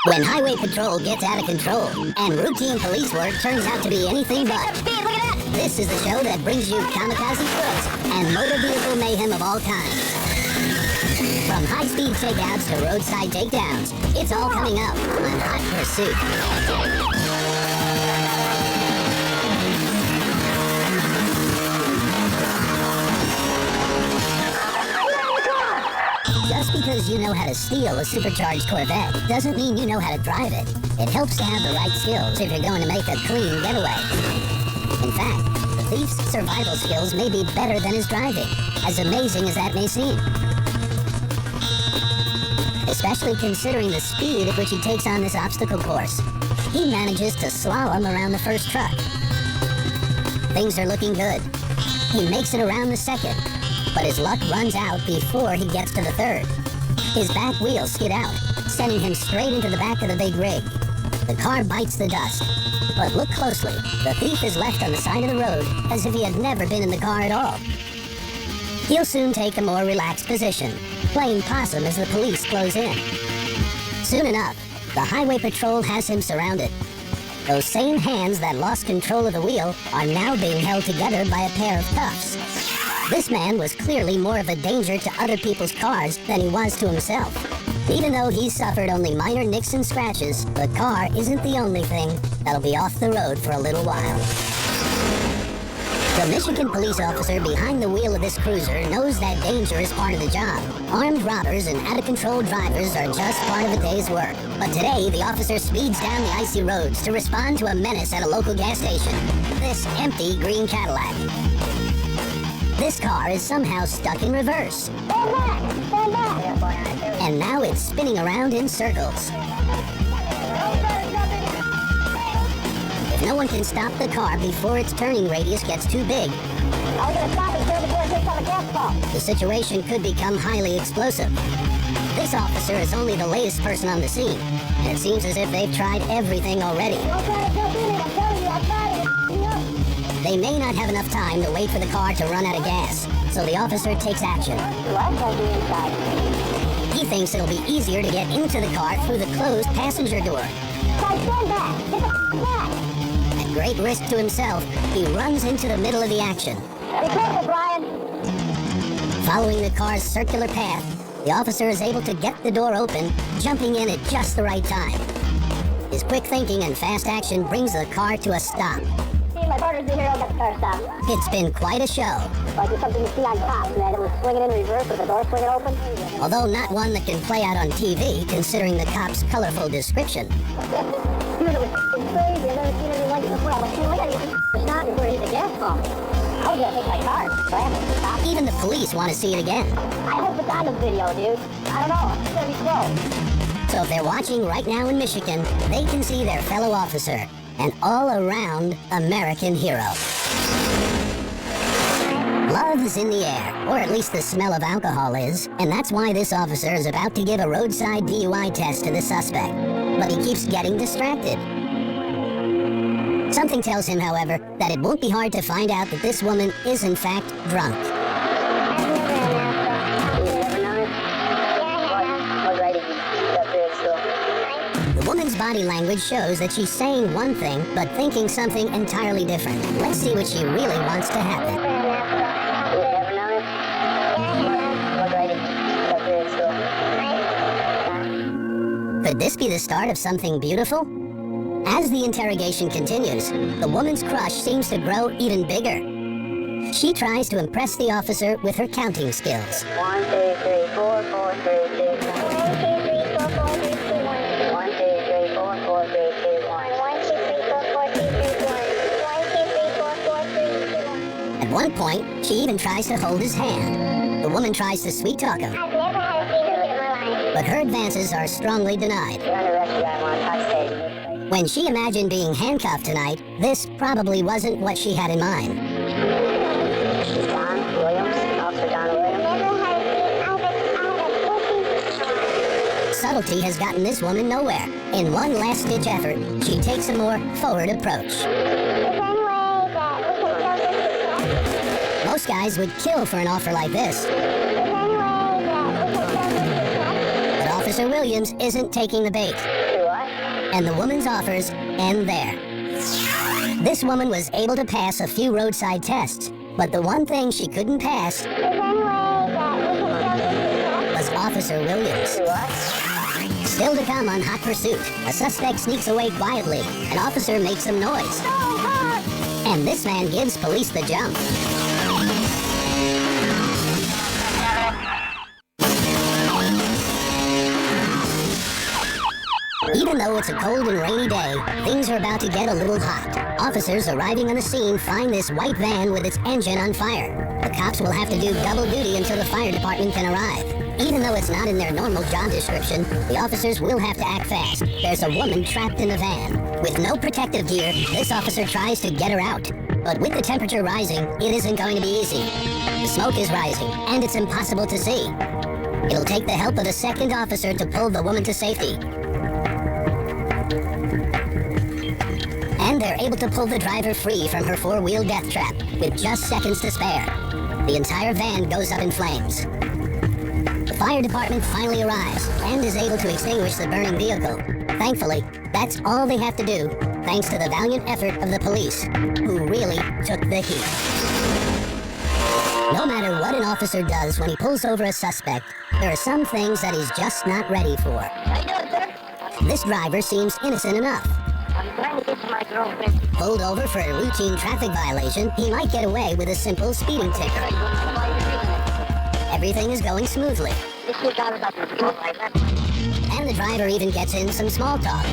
When highway patrol gets out of control and routine police work turns out to be anything but. This is the show that brings you kamikaze crooks and motor vehicle mayhem of all kinds. From high-speed takeouts to roadside takedowns, it's all coming up on Hot Pursuit. Just because you know how to steal a supercharged Corvette doesn't mean you know how to drive it. It helps to have the right skills if you're going to make a clean getaway. In fact, the thief's survival skills may be better than his driving, as amazing as that may seem. Especially considering the speed at which he takes on this obstacle course. He manages to slalom around the first truck. Things are looking good. He makes it around the second, but his luck runs out before he gets to the third. His back wheels skid out, sending him straight into the back of the big rig. The car bites the dust, but look closely. The thief is left on the side of the road as if he had never been in the car at all. He'll soon take a more relaxed position, playing possum as the police close in. Soon enough, the highway patrol has him surrounded. Those same hands that lost control of the wheel are now being held together by a pair of cuffs. This man was clearly more of a danger to other people's cars than he was to himself. Even though he's suffered only minor nicks and scratches, the car isn't the only thing that'll be off the road for a little while. The Michigan police officer behind the wheel of this cruiser knows that danger is part of the job. Armed robbers and out-of-control drivers are just part of a day's work. But today, the officer speeds down the icy roads to respond to a menace at a local gas station. This empty green Cadillac. This car is somehow stuck in reverse. Stand back! Stand back! And now it's spinning around in circles. If no one can stop the car before its turning radius gets too big, Are we gonna stop it until the boy takes on the gas pump? the situation could become highly explosive. This officer is only the latest person on the scene, and it seems as if they've tried everything already. Don't try to jump in it, I'm telling you, I'm trying to They may not have enough time to wait for the car to run out of gas, so the officer takes action. What? Don't be inside. He thinks it'll be easier to get into the car through the closed passenger door. Guys, stand back! Get the back! At great risk to himself, he runs into the middle of the action. Be careful, Brian! Following the car's circular path, the officer is able to get the door open, jumping in at just the right time. His quick thinking and fast action brings the car to a stop. See, my partner's the hero got the car stopped. It's been quite a show, Like it's something you see on cops, man. It was swinging in reverse with the door swinging open. although not one that can play out on TV considering the cop's colorful description. Dude, it was crazy. I've never seen anything like it before. I'm like, dude, we gotta get the stop before he hit the gas pump. I was gonna take my car, slam it, stop. Even the police want to see it again. I hope it's on the video, dude. I don't know. It's gonna be close. So if they're watching right now in Michigan, they can see their fellow officer, an all-around American hero. Love is in the air, or at least the smell of alcohol is, and that's why this officer is about to give a roadside DUI test to the suspect. But he keeps getting distracted. Something tells him, however, that it won't be hard to find out that this woman is in fact drunk. The woman's body language shows that she's saying one thing, but thinking something entirely different. Let's see what she really wants to happen. Could this be the start of something beautiful? As the interrogation continues, the woman's crush seems to grow even bigger. She tries to impress the officer with her counting skills. 1, 2, 3, 4, 4, 3, 2, 1. 1, 2, 3, 4, 4, 3, 2, 1. 1, 2, 3, 4, 4, 3, 2, 1. 1, 2, 3, 4, 4, 3, 2, 1. 1, 2, 3, 4, 4, 3, 2, 1. At one point, she even tries to hold his hand. The woman tries to sweet-talk him, I've never had a fever in my life. but her advances are strongly denied. You're under arrest, I want to talk stage. When she imagined being handcuffed tonight, this probably wasn't what she had in mind. Don Williams, Officer Don Williams. Never had a fever. Subtlety has gotten this woman nowhere. In one last-ditch effort, she takes a more forward approach. Is there any way that we can kill this? Most guys would kill for an offer like this, Is there any way that we can kill this? but Officer Williams isn't taking the bait. Do what? And the woman's offers end there. This woman was able to pass a few roadside tests, but the one thing she couldn't pass was Officer Williams. Still to come on Hot Pursuit, a suspect sneaks away quietly. An officer makes some noise. And this man gives police the jump. Even though it's a cold and rainy day, things are about to get a little hot. Officers arriving on the scene find this white van with its engine on fire. The cops will have to do double duty until the fire department can arrive. Even though it's not in their normal job description, the officers will have to act fast. There's a woman trapped in the van. With no protective gear, this officer tries to get her out. But with the temperature rising, it isn't going to be easy. The smoke is rising, and it's impossible to see. It'll take the help of a second officer to pull the woman to safety. And they're able to pull the driver free from her four-wheel death trap with just seconds to spare. The entire van goes up in flames. The fire department finally arrives and is able to extinguish the burning vehicle. Thankfully, that's all they have to do, thanks to the valiant effort of the police, who really took the heat. No matter what an officer does when he pulls over a suspect, there are some things that he's just not ready for. How you doing, sir? This driver seems innocent enough. I'm trying to get to my girlfriend. Pulled over for a routine traffic violation, he might get away with a simple speeding ticket. Everything is going smoothly. This is all about the people like that. And the driver even gets in some small talk.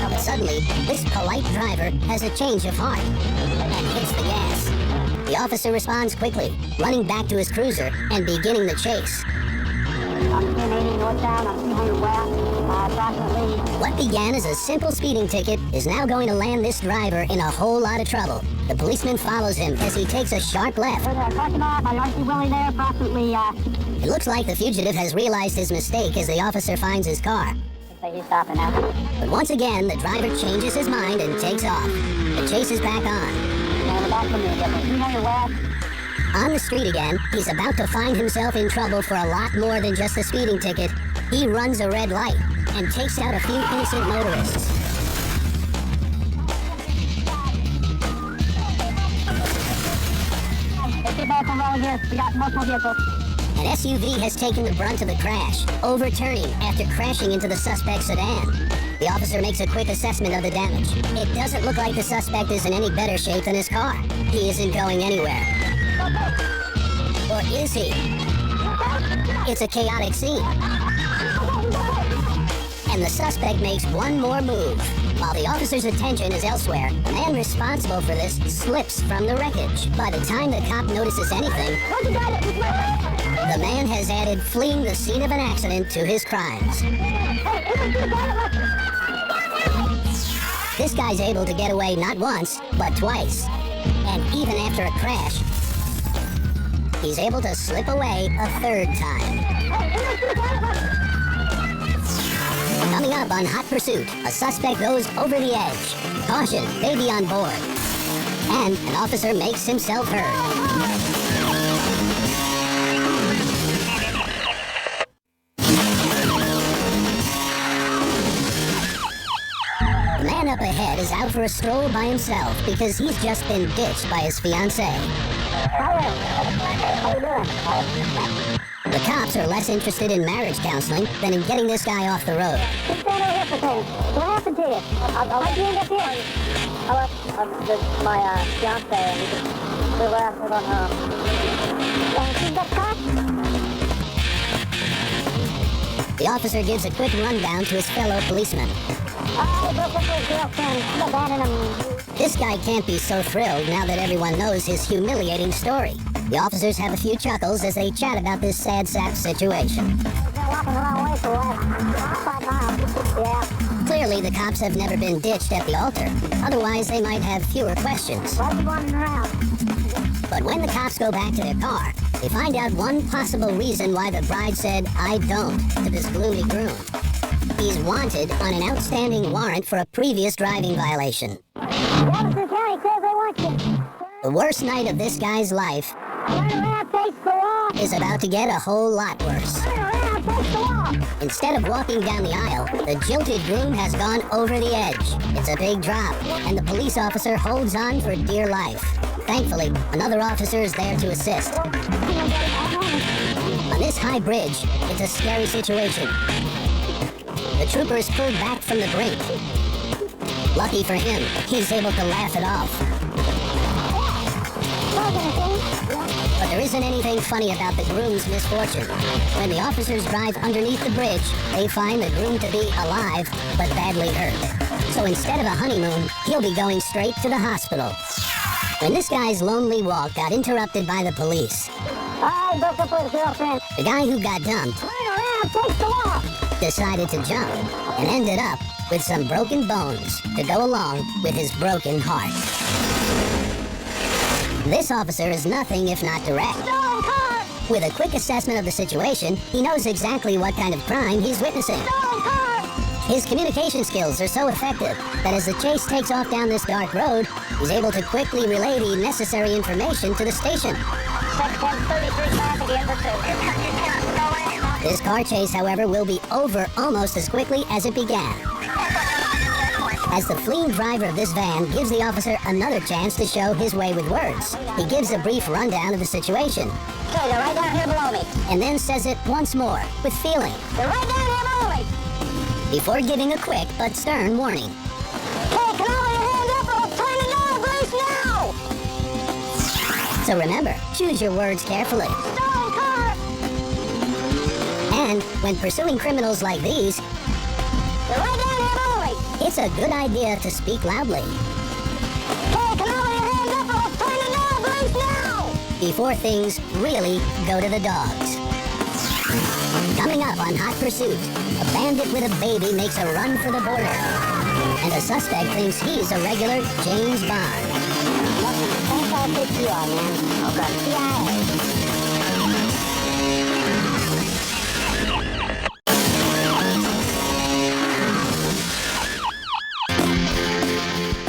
But suddenly, this polite driver has a change of heart and hits the gas. The officer responds quickly, running back to his cruiser and beginning the chase. I'm 1080 northbound, I'm 300 west, approximately. What began as a simple speeding ticket is now going to land this driver in a whole lot of trouble. The policeman follows him as he takes a sharp left. There's a parking lot by RC Willie there, approximately, It looks like the fugitive has realized his mistake as the officer finds his car. looks like he's stopping now. But once again, the driver changes his mind and takes off. The chase is back on. Yeah, the back from me, 300 west. On the street again, he's about to find himself in trouble for a lot more than just a speeding ticket. He runs a red light and takes out a few innocent motorists. Let's get back on road here. We got multiple vehicles. An SUV has taken the brunt of the crash, overturning after crashing into the suspect's sedan. The officer makes a quick assessment of the damage. It doesn't look like the suspect is in any better shape than his car. He isn't going anywhere. Or is he? It's a chaotic scene. And the suspect makes one more move. While the officer's attention is elsewhere, the man responsible for this slips from the wreckage. By the time the cop notices anything, the man has added fleeing the scene of an accident to his crimes. This guy's able to get away not once, but twice. And even after a crash, he's able to slip away a third time. Coming up on Hot Pursuit, a suspect goes over the edge. Caution, baby on board. And an officer makes himself heard. The man up ahead is out for a stroll by himself because he's just been ditched by his fiancée. The cops are less interested in marriage counseling than in getting this guy off the road. Just stand over here for things. What happened to you? I'll let you end up here. My fiance, and we left on her. And she got caught? The officer gives a quick rundown to his fellow policeman. I broke up with his girlfriend. She abandoned him. This guy can't be so thrilled now that everyone knows his humiliating story. The officers have a few chuckles as they chat about this sad sap situation. They're walking the wrong way for the last 5 miles. Yeah. Clearly, the cops have never been ditched at the altar. Otherwise, they might have fewer questions. Why are you wandering around? But when the cops go back to their car, they find out one possible reason why the bride said, "I don't," to this gloomy groom. He's wanted on an outstanding warrant for a previous driving violation. Jefferson County says they want you. The worst night of this guy's life Turn around, face the wall. is about to get a whole lot worse. Turn around, takes the walk. Instead of walking down the aisle, the jilted groom has gone over the edge. It's a big drop, and the police officer holds on for dear life. Thankfully, another officer is there to assist. On this high bridge, it's a scary situation. The trooper is pulled back from the brink. Lucky for him, he's able to laugh it off. But there isn't anything funny about the groom's misfortune. When the officers drive underneath the bridge, they find the groom to be alive, but badly hurt. So instead of a honeymoon, he'll be going straight to the hospital. When this guy's lonely walk got interrupted by the police, I broke up with his girlfriend. the guy who got dumped Turn around, takes the walk. decided to jump and ended up with some broken bones to go along with his broken heart. This officer is nothing if not direct. Stolen car. With a quick assessment of the situation, he knows exactly what kind of crime he's witnessing. Stolen car. His communication skills are so effective that as the chase takes off down this dark road, he's able to quickly relay the necessary information to the station. Section 33 traffic in pursuit. This car chase, however, will be over almost as quickly as it began. As the fleeing driver of this van gives the officer another chance to show his way with words, he gives a brief rundown of the situation, Okay, they're right down here below me. and then says it once more, with feeling, They're right down here below me. before giving a quick but stern warning. Hey, can all your hands up or I'll turn the knob loose now. So remember, choose your words carefully. Stolen car. And when pursuing criminals like these, They're right down here below me. it's a good idea to speak loudly Hey, can all your hands up or I'll turn the knob loose now. before things really go to the dogs. Coming up on Hot Pursuit, a bandit with a baby makes a run for the border, and a suspect thinks he's a regular James Bond. Thanks, I'll pick you on, man. Okay. CIA.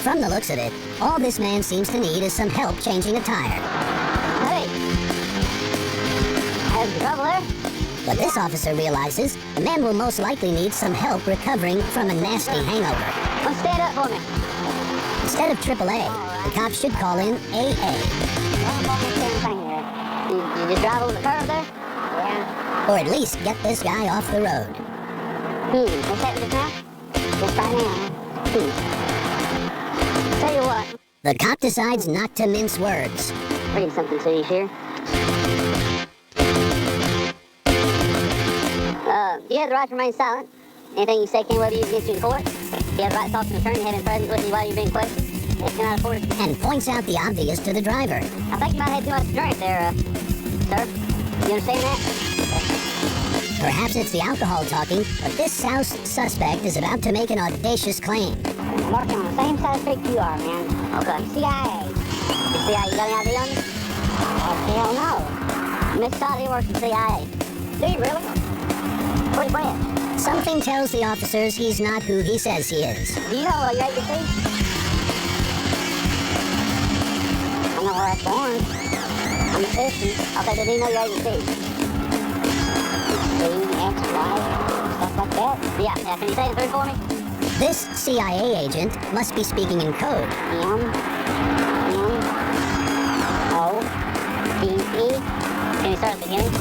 From the looks of it, all this man seems to need is some help changing a tire. Hey. Has trouble there? But this officer realizes the man will most likely need some help recovering from a nasty hangover. Well, stand up for me. Instead of AAA, the cops should call in AA, You just drive over the curb there? Yeah. or at least get this guy off the road. What's happening just now? Just right now. Tell you what, The cop decides not to mince words. read something to you here. You have the right to remain silent. Anything you say can be used against you in court. You have the right to talk to an attorney and have him present with you while you're being questioned. If you cannot afford it, And points out the obvious to the driver. I think you might have too much to drink there, sir. You understand that? Perhaps it's the alcohol talking, but this soused suspect is about to make an audacious claim. I'm working on the same side of the street you are, man. Okay. CIA. You CIA, you got any idea on me? Hell no. Miss Todd works for CIA. Do you really? Where's Brad? Something tells the officers he's not who he says he is. Do you know your ABC? I know where I was born. I'm a citizen. Okay, do you know your ABC? C, X, Y, stuff like that? Yeah, can you say it through for me? This CIA agent must be speaking in code. M-M-O-D-E. Can you start at the beginning?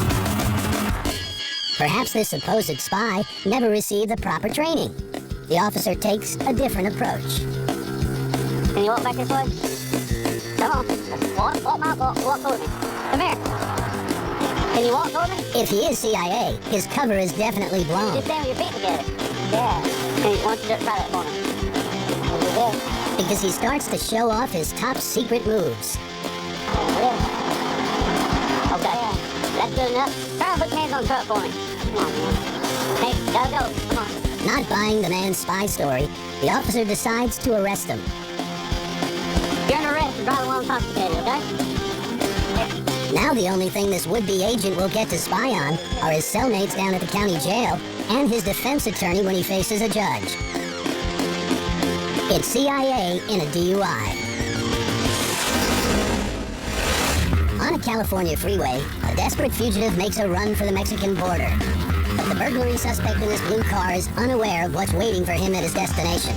Perhaps this supposed spy never received the proper training. The officer takes a different approach. Can you walk back this way? Come on. Walk toward me. Come here. Can you walk toward me? If he is CIA, his cover is definitely blown. Just stand with your feet together. Yeah. Why don't you just try that for me? Over there. Because he starts to show off his top secret moves. Okay. That's good enough. Try to put your hands on the truck for me. Come on, man. Hey, gotta go. Come on. Not buying the man's spy story, the officer decides to arrest him. You're under arrest for driving while intoxicated, okay? Now the only thing this would-be agent will get to spy on are his cellmates down at the county jail and his defense attorney when he faces a judge. It's CIA in a DUI. On a California freeway, a desperate fugitive makes a run for the Mexican border. But the burglary suspect in this blue car is unaware of what's waiting for him at his destination.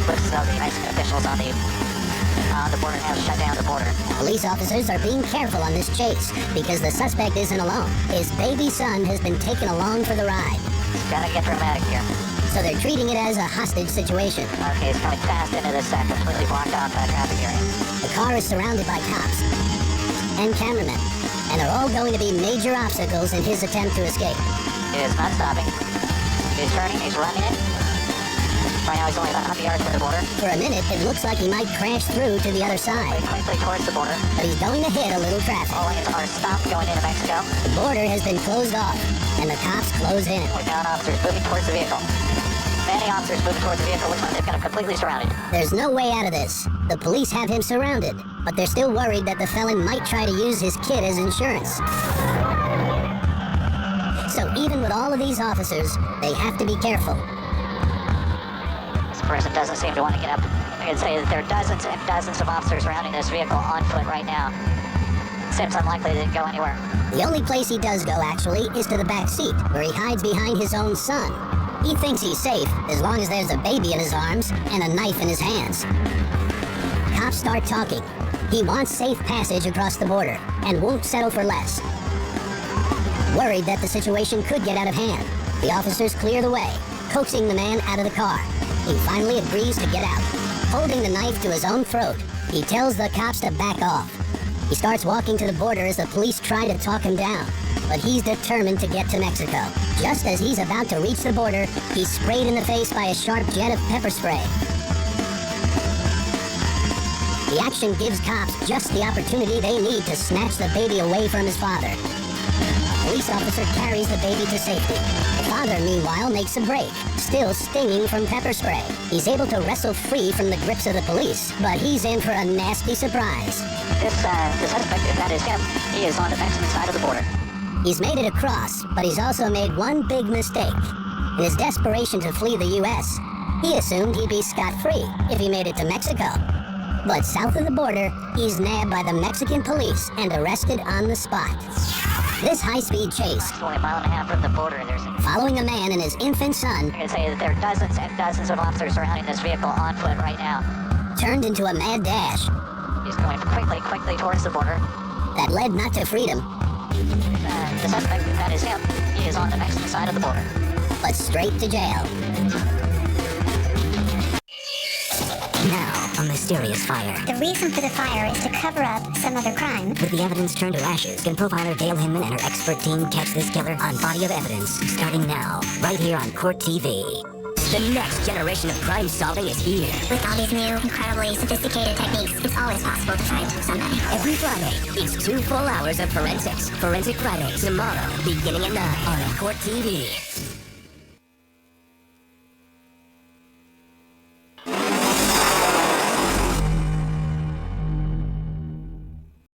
Looks as though the Mexican officials on the border have shut down the border. Police officers are being careful on this chase because the suspect isn't alone. His baby son has been taken along for the ride. It's gotta get dramatic here. So they're treating it as a hostage situation. Okay, it's coming fast into this completely blocked off traffic area. The car is surrounded by cops and cameramen, and they're all going to be major obstacles in his attempt to escape. It is not stopping. He's turning, he's running it. Right now he's only about 100 yards from the border. For a minute, it looks like he might crash through to the other side. Quickly towards the border. But he's going to hit a little traffic. All lanes are stopped going into Mexico. The border has been closed off, and the cops close in. We're down officers moving towards the vehicle. Many officers moving towards the vehicle. Looks like they've got him completely surrounded. There's no way out of this. The police have him surrounded, but they're still worried that the felon might try to use his kid as insurance. So even with all of these officers, they have to be careful. This person doesn't seem to want to get up. I can say that there are dozens and dozens of officers surrounding this vehicle on foot right now. Seems unlikely to go anywhere. The only place he does go, actually, is to the back seat, where he hides behind his own son. He thinks he's safe as long as there's a baby in his arms and a knife in his hands. Cops start talking. He wants safe passage across the border and won't settle for less. Worried that the situation could get out of hand, the officers clear the way, coaxing the man out of the car. He finally agrees to get out. Holding the knife to his own throat, he tells the cops to back off. He starts walking to the border as the police try to talk him down, but he's determined to get to Mexico. Just as he's about to reach the border, he's sprayed in the face by a sharp jet of pepper spray. The action gives cops just the opportunity they need to snatch the baby away from his father. A police officer carries the baby to safety. The father, meanwhile, makes a break, still stinging from pepper spray. He's able to wrestle free from the grips of the police, but he's in for a nasty surprise. The suspect, if that is him, he is on the Mexican side of the border. He's made it across, but he's also made one big mistake. In his desperation to flee the U.S., he assumed he'd be scot-free if he made it to Mexico. But south of the border, he's nabbed by the Mexican police and arrested on the spot. This high-speed chase, It's only a mile and a half from the border. following a man and his infant son, I can say that there are dozens and dozens of officers surrounding this vehicle on foot right now. turned into a mad dash He's going quickly towards the border. that led not to freedom, The suspect, if that is him, he is on the Mexican side of the border. but straight to jail. Now, a mysterious fire. The reason for the fire is to cover up some other crime. With the evidence turned to ashes, can profiler Dale Hinman and her expert team catch this killer on Body of Evidence, starting now, right here on Court TV. The next generation of crime solving is here. With all these new, incredibly sophisticated techniques, it's always possible to find somebody. Every Friday, it's 2 full hours of forensics. Forensic Friday, tomorrow, beginning at 9 on Court TV.